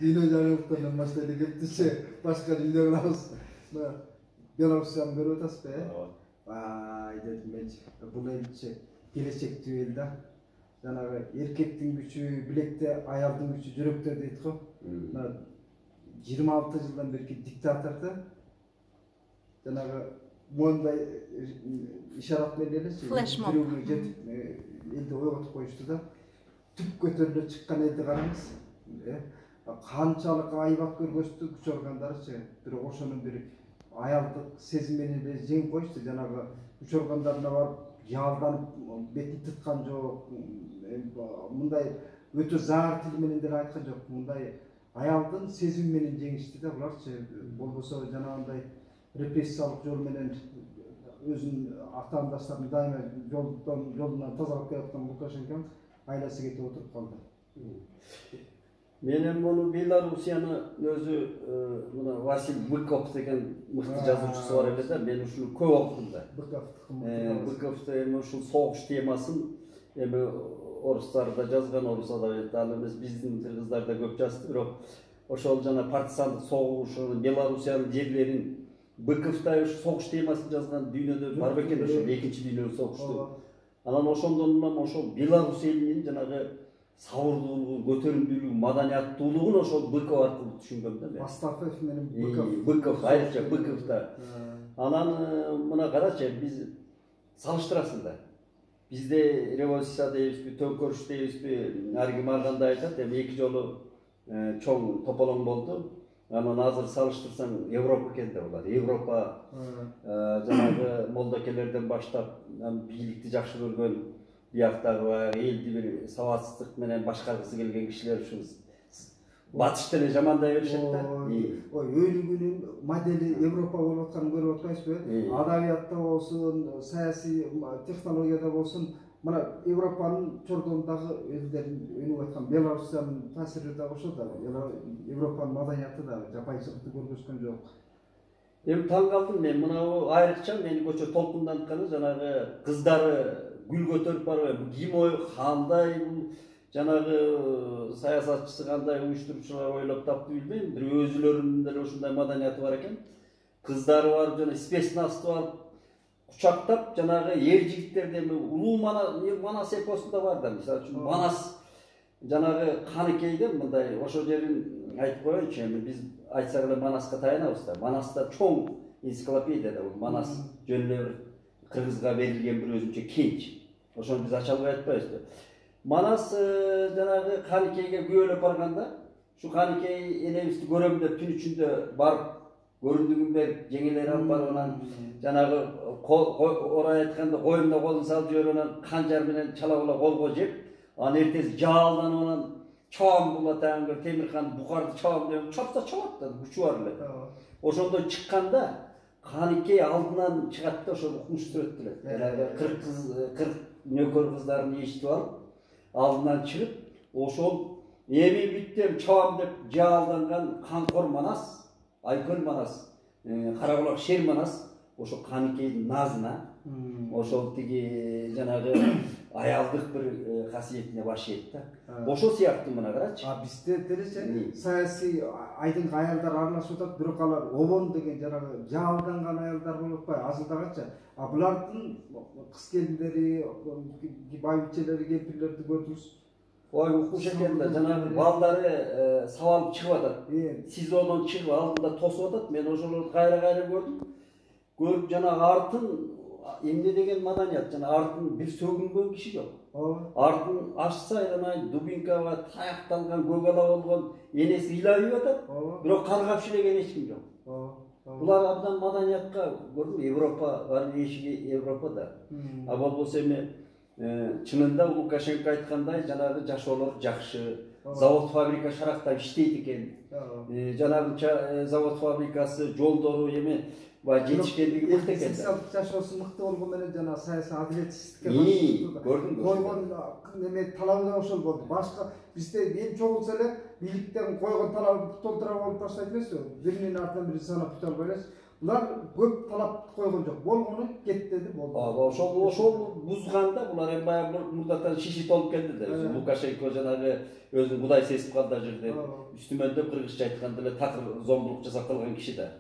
Dino Janık'tan başlaydı gittiçe başka dilde kılabız. Belarus'tan beri ötesi be. Vay dedim ben. Bu neyse gelecek düğünde. Janağı erkektin gücü, bilekte ayaldın gücü, yürekte deydi ko. 26 yıldan beri diktatörde. Janağı Monday işaret belirlesi. Flash mob. Elde oyatıp koyuştu da. Tüp götürülüp çıkan elde karımız. Qançalık aybat көргөстү күч organдарычы бир ошонун бир аялдык сезимени эле жеңип коюшту жанагы күч organдарына барып жалданып бетин тыткан жок мындай өтө заар тил менен деле айткан жок мындай аялдын сезими менен жеңишти да буларчы болбосо жанагындай репрессиялык жол менен өзүнүн атаандаштарын дайыма жолунан тазалап келаткан Лукашенко айласы кетип отуруп калды. Benim bunu Belarusyanı özü buna Vasil Bykov деген mıhtı жазуучусу бар эле да. Ben ушуну көп окудum da. Bykov da ушул согуш темасын эми орустар да жазган, орус адабияты ал эмес биздин кыргыздар да көп жазды, бирок ошол жана партизандык согушунун Беларусянын жерлерин Bykov да ушу согуш темасын жазган дүйнөдө бар бекен ошол экинчи дүйнөлүк согушту. Анан ошондон ошол Беларусь элинин жанагы сабырдуулугу, көтөрүмдүүлүгү, маданияттуулугун ошол Быков аркылуу түшүнгөм да мен. Астафов менен Быков, айрыкча Быков да. Анан мына карачы, биз салыштырасың да. Бизде революция дейбизби, төңкөрүш дейбизби, ар ким аргандай айтат, эми эки жолу чоң тополоң болду. Анан азыр салыштырсаң Европа экен да булар. Европа жанагы молдокелерден баштап бийликти жакшы көргөн Biyaktagı eldi bir savatsızlık menen başkargısı gelgen kişiler uşun batışta ne jamanday berişet da. Oy öylügünün modeli Avrupa bolup atkanı görüp atkaysızbı. Adabiyatta bolsun, sayasi texnologiyada bolsun. Mana Avrupa'nın çorduğundagı ellerin önüp atkan Belarus'tan tasiri de oşo da. Avrupa'nın madaniyatı da japayçılıkты көргөзгөн жок. Em taң kaldım men mına o ayrıkça meni көчө толкундан атканы жанагы кыздары gül götürüp barıyor. Bu Gimoy kanday, janagı sayasatçısı kanday uyuşturucular oylap taptı bilmeyim. Bir özülöründe oşunday madaniyatı var eken. Kızları var, jana spesnastı var. Kuçaktap, janagı yer jigitlerden ulu Manas eposunda var da. Misal üçün Manas, janagı Kanıkey'de mınday, oşo jerin aytıp koyunçu. Biz aytsagıla Manaska tayanabız da. Manas'ta çoğun ensiklopediyada Manas jönleri Kırgızga verilgen bir özümçe kenç. Oşonu biz açalıp aytpayız da. Manas janagı Kanıkey'ge göğölüp barganda, şu Kanıkey enebizdi görömde tün içinde barıp, göründüğünde jengeleri alıp barıp onan, janagı oraya aytkanda koyunda kolun salıp jör onan kanjar menen çalabula kolgo jep, an ertesi jaaldan onan çoğam bulatan bir Temirkan Bukardı çoğam diyor, çapsa çoğat da güçü var öyle. Oşonda çıkkanda Kanıkey aldından çıkarttı, oşonu ukmuşturettiler. Yani 40 nökör kızlarını eşitip alıp, aldından çıkıp, oşol emin bittem çoğam dep jaaldangan Kankor Manas, Ayköl Manas, Karabulak Şer Manas, oşo Kanıkey'in nazına, oşol tigi janagı ayaldık bir kasiyetine baş etti. Oşo siyahtı mına karaç. Bizde derece sayasi aydın ayalдар aralashып атат, бирок алар обон деген жанагы жаалданган аялдар болуп атпайбы, азылдагача. Булардын кыз келиндери, байбичелери, кемпирлерди көрдүңүз. Oy укуш экен да, жанагы балдары сабалып чыгып атат. СИЗОдон чыгып алдында тосуп атат. Мен ошолорду кайра көрдүм. Көрүп жанагы артын эмне деген маданият, жана артын бир сөгүнгөн киши жок. Артын ашса элемай дубинкага таякталган көгала болгон энеси ыйлайып атат. Бирок каргап шилеген эч ким жок. Булар абдан маданиятка көрдүм, Европа бар эшиги Европада. А болбосо эми чынында Лукашенко айткандай жанагы жашоолор жакшы, завод фабрика шарактап иштейт экен. Жанагы завод фабрикасы, жолдору эми жетишкендиги элте экен. Социалдык жашоосу мыкты болгон менен жана саясий адилетсиздикке көрдүм. Койгон неме талабы да ошол болду. Башка бизде эң чогулса эле бийликтен койгон талабы толтура болуп таштайт эмеспи? Биринин артынан бири санап бүтө албай элес. Булар көп талап койгон жок. Болгону кет деди, болду. Ошол бузганда булар эми баягы мурдатан шиши толуп келди да. Лукашенко жанагы өзün Кудай сезип калды жерде. Üstümen de Kırgızca aytkanda эле такыр зомбулук жасап калган киши да.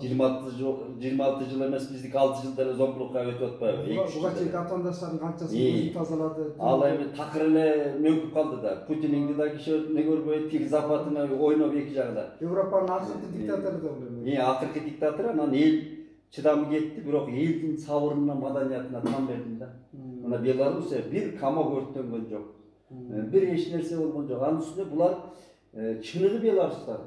26 жыл эмес, биздики 6 жылда эле зомбулукка өтүп атпайбы? Буга чейин атаандаштардын канчасы көзүн тазалады. Ал эми такыр эле мөңкүп калды да. Путиниңди да киши не көрбөйт, тиги Западына ойноп эки жагда. Европанын акыркы диктатору да болду. Акыркы диктатор, анан эл чыдамы кетти, бирок элдин сабырына, маданиятына тан бердим да. Мына Белоруссия бир камак өрттөнгөн жок. Бир эч нерсе болгон жок. Анын үстүнө булар чыныгы белорустар.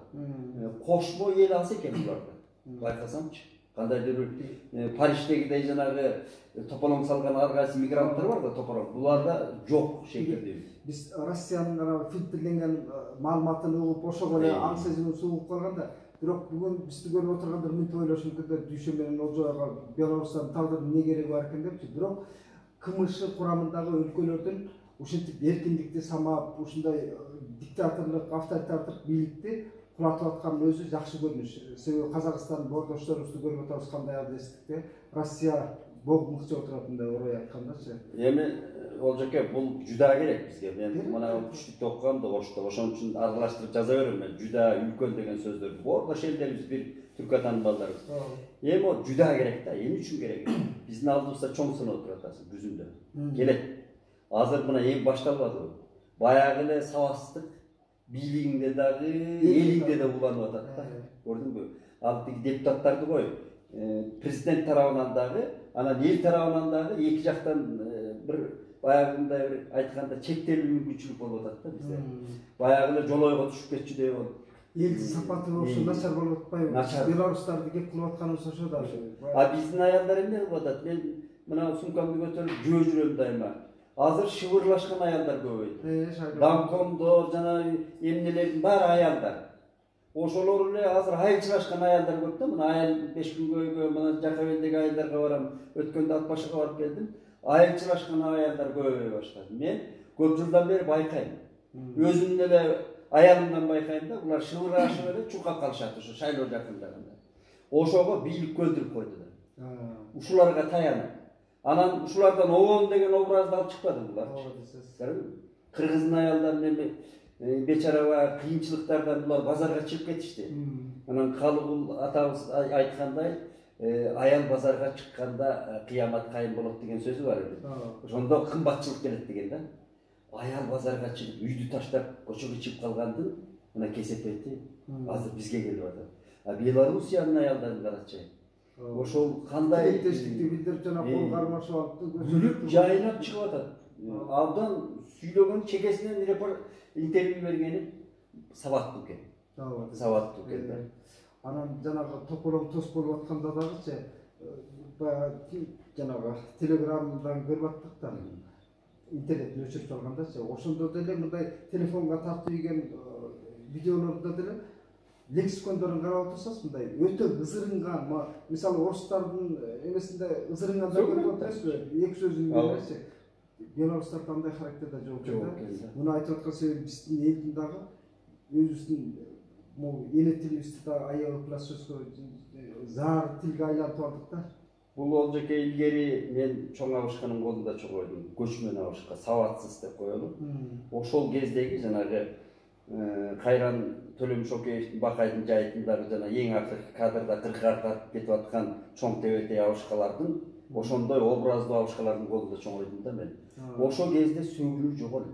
Кошмо эл аз экен буларда. Байкасамчы. Кандайдыр бир Париждегидей жанагы тополоң салган ар кайсы мигранттар бар да, тополоң. Буларда жок шекилде. Биз Россиянын фильтрленген маалыматын угуп ошого эле аң сезимин угуп калганда, бирок бүгүн бизди көрүп отургандар мынтип ойлошуп кетет, дүйшө менен Олжойго Белорустан тагдырдын не кереги бар экен депчи. Бирок КМШ курамындагы өлкөлөрдүн ушинтип эркиндикти самап, ушундай диктаторлук, авторитардык бийликти кулатып аткан өзү жакшы көрүнүш. Себеби Казакстан бордошторубузду көрүп атабыз кандай абдестикте. Россия бог мыкчы отуратындай орой айткандачы. Эми Олжоке бул жуда керек бизге. Мен мына түштүктө окугам да Орусча. Ошон үчүн аралаштырып жаза берем мен. Жуда үлкөн деген сөздөрдү. Бордош элдерибиз бир түркатанын балдарыбыз. Эми о жуда керек да. Эмне үчүн керек? Биздин алдыбызда чоң сыноо турат азыр жүзүндө. Келет. Азыр мына эми башталбадыбы? Баягы эле сабатсыздык бийлигиңде дагы, элиңде да уланып атат да. Көрдүңбү? Ал тиги депутаттарды кой. Президент тарабынан дагы, анан эл тарабынан дагы эки жактан бир баягындай бир айтканда чектелүү мүмкүнчүлүк болуп атат да бизде. Баягы эле жолойго түшүп кетчүдөй болуп. Эл сапаты ошо начар болуп атпайбы? Белорустарды кеп кылып атканыбыз ошо да. Биздин аялдар эмне кылып атат? Мен мына сумкамды көтөрүп жөө жүрөм дайыма. Азыр шыбырлашкан аялдар көбөйдү. Домкомдо жана эмнелердин баары аялдар. Ошолор эле азыр айылчылашкан аялдар көп да. Мына айыл 5 күнгөйгө, мына Жакабелдеги аялдарга барам. Өткөндө Атбашыга барып келдим. Айылчылашкан аялдар көбөйө баштады. Мен көп жылдан бери байкайм. Өзүмдүн эле аялымдан байкайм да, булар шыбырлашып эле чуркап калышат ошо шайлоо жакындаганда. Ошого бийлик көндүрүп койду да. Ушуларга таянып. Анан ушулардан обон деген образды алып чыкпады булар. Кыргыздын аялдарын эми бечарага кыйынчылыктардан булар базарга чыгып кетишти. Анан Калыгул атабыз айткандай, аял базарга чыкканда кыямат кайын болот деген сөзү бар эди. Ошондо кымбатчылык келет деген да. Аял базарга чыгып үйдү таштап кочого чыгып калгандын мына кесепети азыр бизге келип атат. Белоруссиянын аялдарын карачы. Ошол кандай тилектештикти билдирип жана кол кармашып алып күлүп жайнап чыгып атат. Абдан сүйлөгөн чекесинен интервью бергени сабаттуу экен. Сабаттуу экен да. Анан жанагы тополоң тос болуп атканда дагычы жанагы телеграммадан көрүп аттык да. Интернеттен өчүрүп салгандачы. Ошондо деле мындай телефонго тартып ийген видеолордо деле лексикондорун карап отурсаңыз мындай өтө ызырынган, мисалы орустардын эмесинде ызырынган да көрүп отурасызбы? Эки сөзүн беречи. Белорустарда андай характерде жок экен. Муну айтып аткан себеби биздин элдин дагы өзүбүздүн эне тилибизди да аябай пластчоскө заар тилге айлантып алдык да. Бул Олжоке илгери мен чоң абышканын колунда чогойдум. Көчмөн абышка, сабатсыз деп коелу. Ошол кездеги жанагы Кайран Төлөмшөкеевдин Бакайдын жайытындагы жана эң акыркы кадрда кыркыга тартып кетип аткан чоң тебетей абышкалардын ошондой образдуу абышкалардын колунда чоңойдум да мен. Ошол кезде сөгүнүү жок эле.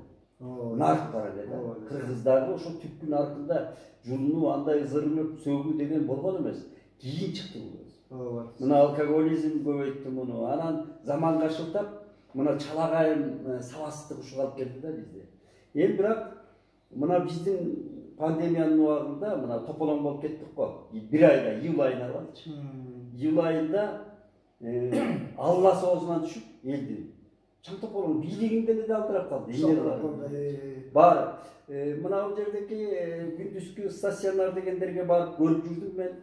Нарк бар эле да. Кыргыздагы ошо түпкү наркында жулунуу, андай ызырынып сөгүү деген болгон эмес. Кийин чыкты бул. Мына алкоголизм көбөйттү муну. Анан заманга шылтап, мына чалагайым сабатсыздык ушуга алып келди да бизде. Эми бирок мына биздин пандемиянын убагында мына тополоң болуп кеттик го. Бир айда, июль айына барчы. Июль айында Алла соозунан түшүп элдин чаң тополоң бийлигиңден эле алдырап калды. Бар. Мына бул жердеки күндүзгү стационар дегендерге барып көрүп жүрдүм мен.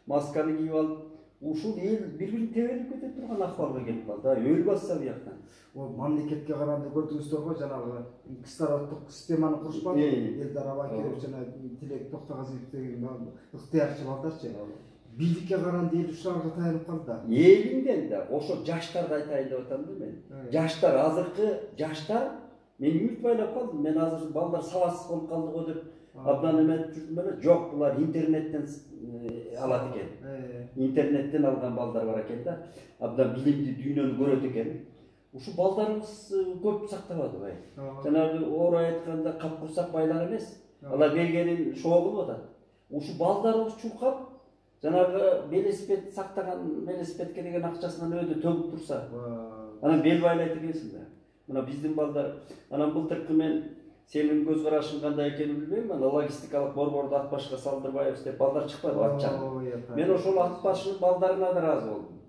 Масканы кийип алып, ушул эл бири-бирин тебелип кете турган акыбалга келип калды. Өл басса буяктан. Ол мамлекетке караганда көрдүңүздөр го жанагы кислороддук системаны курушпады. Элдар Абакиров жана Тилек Токтогазиев деген ыктыярчы балдарчы. Бийликке караганда эл ушуларга таянып калды. Элиңден да ошо жаштарды айтайын деп атам да мен. Жаштар азыркы жаштар Мен үміт байлап қалдым. Мен азыр балдар сабатсыз болып қалды ғой деп абдан эметип жүрдүм эле. Жок, булар интернеттен алат экен. Интернеттен алган балдар бар экен да. Абдан билимди дүйнөнү көрөт экен. Ушу балдарыбыз көп сактабады. Жанагы орай айтканда капкурсак байлар эмес. Алар бергенин шоо кылып атат. Ушу балдарыбыз чуркап, жанагы велосипед сактаган, велосипедке деген акчасынан өйдө төгүп турса, анан бел байлайт экенсиң да. Мына биздин балдар, анан былтыркы мен сенин көз карашың кандай экенин билбейм, ана логистикалык борборду ат башка салдырбайбыз деп балдар чыкпады атчан. Мен ошол ат башынын балдарына да ыраазы болдум.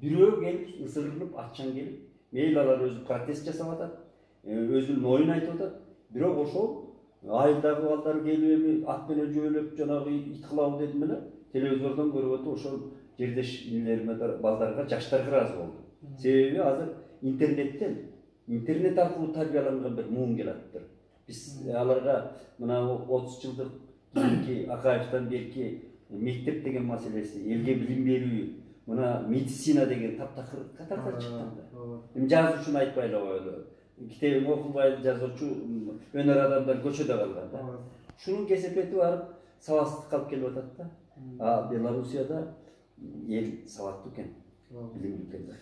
Бирөө келип, ысырылып, атчан келип, мейли алар өзү протест жасап атат, өзүнүн оюн айтып атат. Бирок ошол айылдагы балдар келип эми ат менен жөөлөп жанагы ит кылабы дедим эле, телевизордон көрүп атып ошол жердеш инилериме балдарга, жаштарга ыраазы болдум. Себеби азыр интернет аркылуу тарбияланган бир муун келатыптыр. Биз аларга мына 30 жылдык кийинки Акаевден берки мектеп деген маселеси, элге билим берүү, мына медицина деген таптакыр катарда чыккан да. Эми жазуучуну айтпай эле коелу. Китебин окубай жазуучу өнөр адамдар көчөдө калган да. Шунун кесепети барып сабатсыздыкка алып келип атат да. А Белоруссияда эл сабаттуу экен, билимдүү экен да.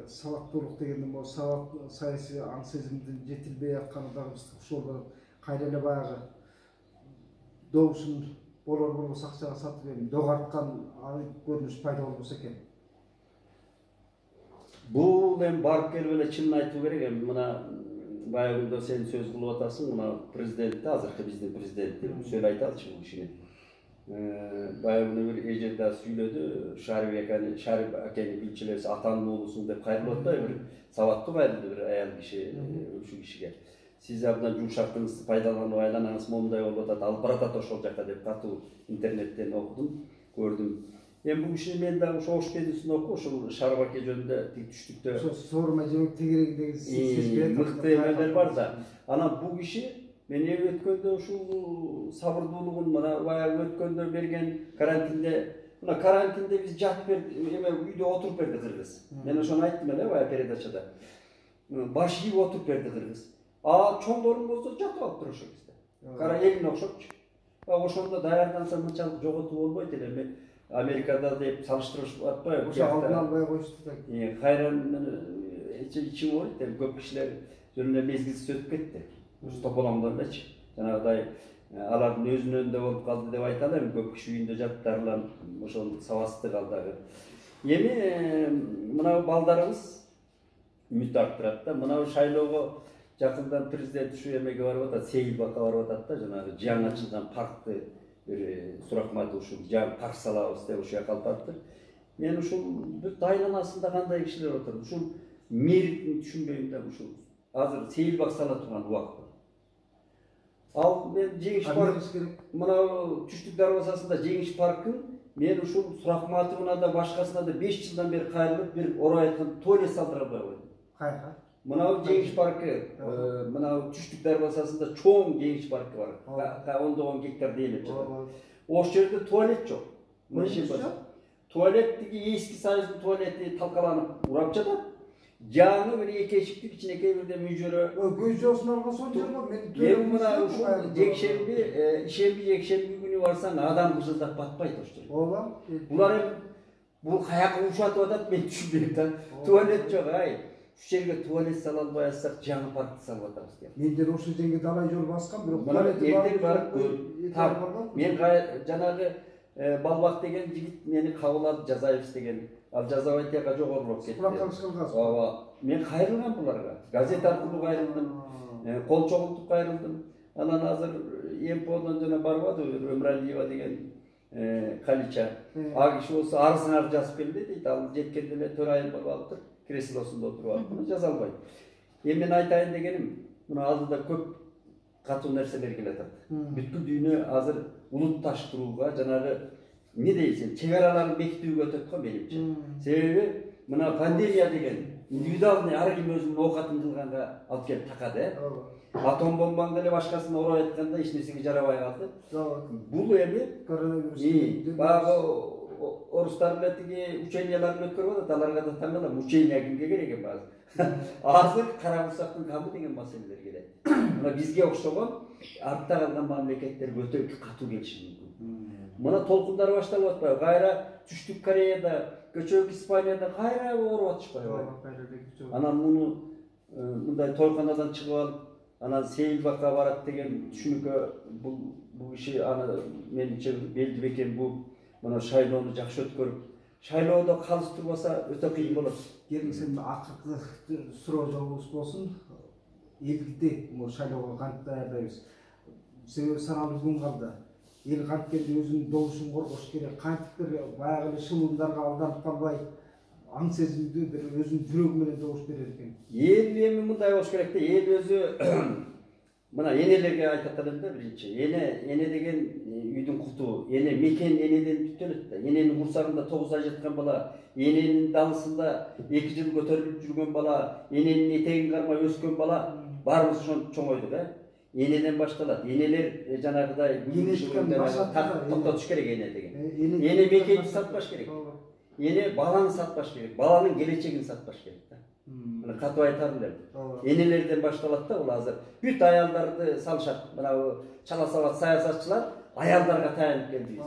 Сабаттуулук дегенде могу сабат саясий аң сезимдин жетилбей атканы дагы биз ошол кайра эле баягы добушун болор акчага сатып эми догарткан көрүнүш пайда болбосо экен. Бул эми барып келип эле чынын айтуу керек. Эми мына баягында сен сөз кылып атасың, мына президентти, азыркы биздин президенти сөз айталычы бул кишини. Баягы бир эжерде сүйлөдү, Шарып акени билчилерси атанын уулусуң деп кайрылып атты, бир сабаттуу кайрылды бир аял киши ушул кишиге. Сиз абдан жумшактыгыңызды пайдаланып айланаңыз момундай болуп атат, алып баратат ошол жака деп катуу интернеттен окудум, көрдүм. Эми бул кишини мен дагы ошо Ош Педисин окуп, ошол Шарып аке жөнүндө түштүктө ошо соорума жооп тегерегидеги мыкты эмелер бар да. Анан бул киши мен өткөндө ушул сабырдуулугун мына баягы өткөндө берген карантинде, мына карантинде биз жатып эме үйдө отуруп берди кыргыз. Мен ошону айттым эле баягы передачада. Баш ийип отуруп берди кыргыз. А чоңдорун болсо жатып алыптыр ошол кезде. Кара элине окшопчу. Ошондо даярданса мынчалык жоготуу болбойт эле. Эми Америкада деп салыштырышып атпайбы? Ошо алдын албай коюшту да. Кайран ичим ооруйт, көп кишилер жөнүндө мезгилсиз өтүп кетти. Ушу тополомдор элечи. Жанагыдай алардын өзүнөн да болуп калды деп айта алам. Көп киши үйүндө жатыптарлар, ошол сабатсыздык алдагы. Эми мына балдарыбыз үмүт арттырат да. Мына шайлоого жакындан президент ушу эмеге барып атат, Сейилбакка барып атат да, жанагы жаңы ачылган паркты бир суракматы ушул жаңы парк салабыз деп ушул жака алып барыптыр. Мен ушул бүт айланасында кандай кишилер отуруп, ушул мэритин түшүнбөйм да, ушул азыр Сейилбак сала турган убакыт. Ал мен Жеңиш парк, мына Түштүк дарбазасында Жеңиш паркын мен ушул суракматына да башкасына да 5 жылдан бери кайрылып бир орой айткан туалет салдыра албай койдум. Кайга? Мына Жеңиш паркы, мына Түштүк дарбазасында чоң Жеңиш паркы бар. Ондогон гектар дээлеп жатат. Ошол жерде туалет жок. Туалет тиги эски союздун туалети талкаланып урап жатат. Жаңы бир эки эшиктик кичинекей бирде мүжөрө. Көз жосун алган жерго мен эми мына ушул ишемби жекшемби күнү барсаң адам кыжылдап батпайт ошол жерде. Ооба. Булар эми бул каяка ушатып атат, мен түшүнбөйм да. Туалет жок, ай. Ушу жерге туалет сала албай атсак, жаңы паркты салып атабыз деп. Мендер ошол жерге далай жол баскан, бирок туалети барып көрүп. Мен жанагы Балбак деген жигит мени кабыл алып жазайбыз деген. Ал жазабай тияка жогорураак кетти. Ооба. Мен кайрылгам буларга. Газет аркылуу кайрылдым. Кол чогултуп кайрылдым. Анан азыр МПОдон жана барбадыбы Өмүралиева деген Калича. А киши болсо арызыңарды жазып келди дейт. Ал жеткенде эле 4 ай болуп алыптыр. Креслосунда отуруп алып, муну жаза албайт. Эми мен айтайын дегеним, муну алдыда көп катуу нерселер келатат. Бүткүл дүйнө азыр улут таштырууга, жанагы эмне дейсиң, чек араларын бекитүүгө өтөт го менимче. Себеби мына пандемия деген индивидуальный ар ким өзүнүн оокатын кылганга алып келип такады. Атом бомбаң деле башкасын орой айтканда эч нерсеге жарабай калды. Бул эми коронавирус багы орустар эле тиги ученияларын өткөрүп атат, аларга да таң калам, учения кимге керек экен баары. Азыр кара курсактын камы деген маселелер келет. Мына бизге окшогон артта калган мамлекеттерге өтө катуу келиши мүмкүн. Мына толкундар башталып атпайбы? Кайра Түштүк Кореяда, Көчөк Испанияда кайра ооруп атышпайбы? Анан муну мындай тойканадан чыгып алып, анан Сейилбакка барат деген түшүнүккө бул киши аны менимче белди бекен бул мына шайлоону жакшы өткөрүп, шайлоодо калыс турбаса өтө кыйын болот. Келиңсен акыркы суроо жообубуз болсун. Элди бул шайлоого кантип даярдайбыз? Себеби саналуу күн калды. Эл канткенде өзүнүн добушун коргош керек. Кантиптир баягы эле шылымдарга алданып калбай, аң сезимдүү бир өзүнүн жүрөгү менен добуш берер экен. Эл эми мындай болуш керек да, эл өзү мына энелерге айтат элем да биринчи. Эне деген үйдүн куту, эне мекен энеден түтөлөт да. Эненин курсагында 9 ай жаткан бала, эненин далысында 2 жыл көтөрүлүп жүргөн бала, эненин этегин кармай өскөн бала, баарыбыз ошон чоңойдук, Энеден башталат. Энелер жанагыдай токтотуш керек эне деген. Эне мекенди сатпаш керек. Эне баланы сатпаш керек. Баланын келечегин сатпаш керек да. Мына катуу айтам элем. Энелерден башталат да, бул азыр бүт аялдарды салышат. Мына чала сабат саясатчылар аялдарга таянып келди.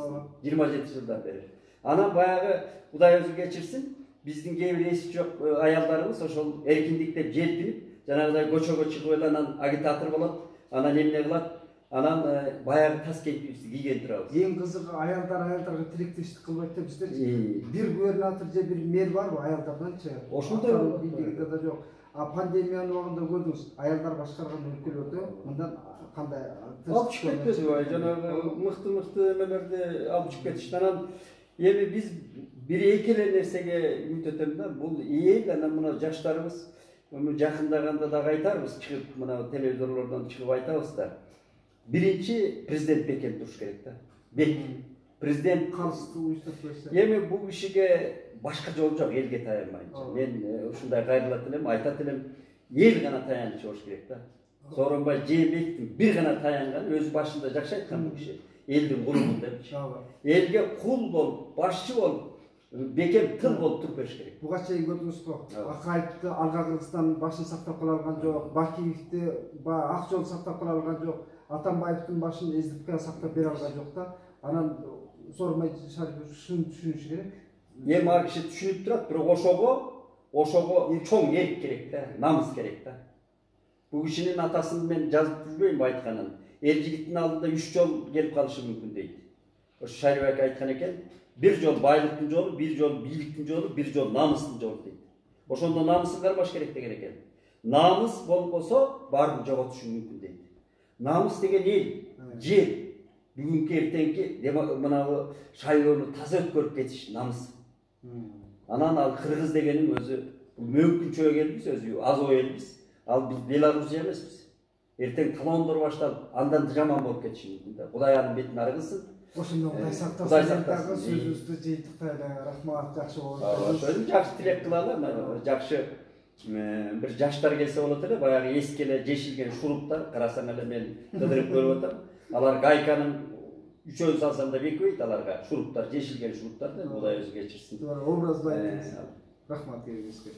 27 жылдан бери. Анан баягы Кудай өзү кечирсин, биздин кээ бир эси жок аялдарыбыз ошол эркиндик деп желпинип, жанагыдай көчөгө чыгып эле анан агитатор болот. Анан эмне кылат? Анан баягы тас кейпибизди кийген турабыз. Эң кызыгы аялдарга тилектештик кылбайт да биздерчи. Бир губернатор же бир мэр барбы аялдарданчы? Ошондой бийлигиде да жок. А пандемиянын убагында көрдүңүз, аялдар башкарган өлкөлөрдө мындан кандай алып чыгып кетпеди, жанагы мыкты эмелерди алып чыгып кетишти. Анан эми биз бир эки эле нерсеге үмүт этем да, бул эл анан мына жаштарыбыз жакындаганда дагы айтарбыз, чыгып мына телевизорлордон чыгып айтабыз да. Биринчи президент бекем туруш керек да. Президент калысты уюштап койсо. Эми бул кишиге башка жол жок, элге таянмайынча. Мен ушундай кайрылат элем, айтат элем, эл гана таянычы болуш керек да. Сооронбай Жээнбековдун бир гана таянган, өзү башында жакшы айткан бул киши. Элдин кулумун депчи. Элге кул болуп, башчы болуп, бекем тыл болуп туруп бериш керек. Буга чейин көрдүңүз го, Акаевди Алга Кыргызстан башын сактап кала алган жок, Бакиевди ак жол сактап кала алган жок, Атамбаевдин башын СДПК сактап бере алган жок да. Анан Сооронбай Шарипович ушуну түшүнүш керек. Эми ал киши түшүнүп турат, бирок ошого чоң эрк керек да, намыс керек да. Бул кишинин атасын мен жазып жүрбөйм айтканын. Эл жигиттин алдында 3 жол келип калышы мүмкүн дейт. Ошо Шарибек айткан экен, бир жол байлыктын жолу, бир жол бийликтин жолу, бир жол намыстын жолу дейт. Ошондо намысын кармаш керек деген экен. Намыс болбосо баарын жоготушу мүмкүн дейт. Намыс деген эл, жер, бүгүнкү эртеңки мынабы шайлоону таза өткөрүп кетиш намыс. Анан ал кыргыз дегеним өзү мөңкүнчө элбиз, өзү аз ой элбиз. Ал биз Беларусь эмеспиз. Эртең талоондор башталып, андан жаман болуп кетиши мүмкүн да. Кудай анын бетин аргысын. Ошондо Кудай сактасын. Сөзүбүздү жыйынтыктайлы. Рахмат, жакшы болду. Ошону жакшы тилек кылалы, жакшы бир жаштар келсе болот эле, баягы эски эле жешилген шуруптар, карасаң эле мен кыдырып көрүп атам. Алар гайканын үчөөн салсам да бекпейт аларга. Шуруптар, жешилген шуруптар да, Кудай өзү кечирсин. Образды айттыңыз. Рахмат, келиңизге.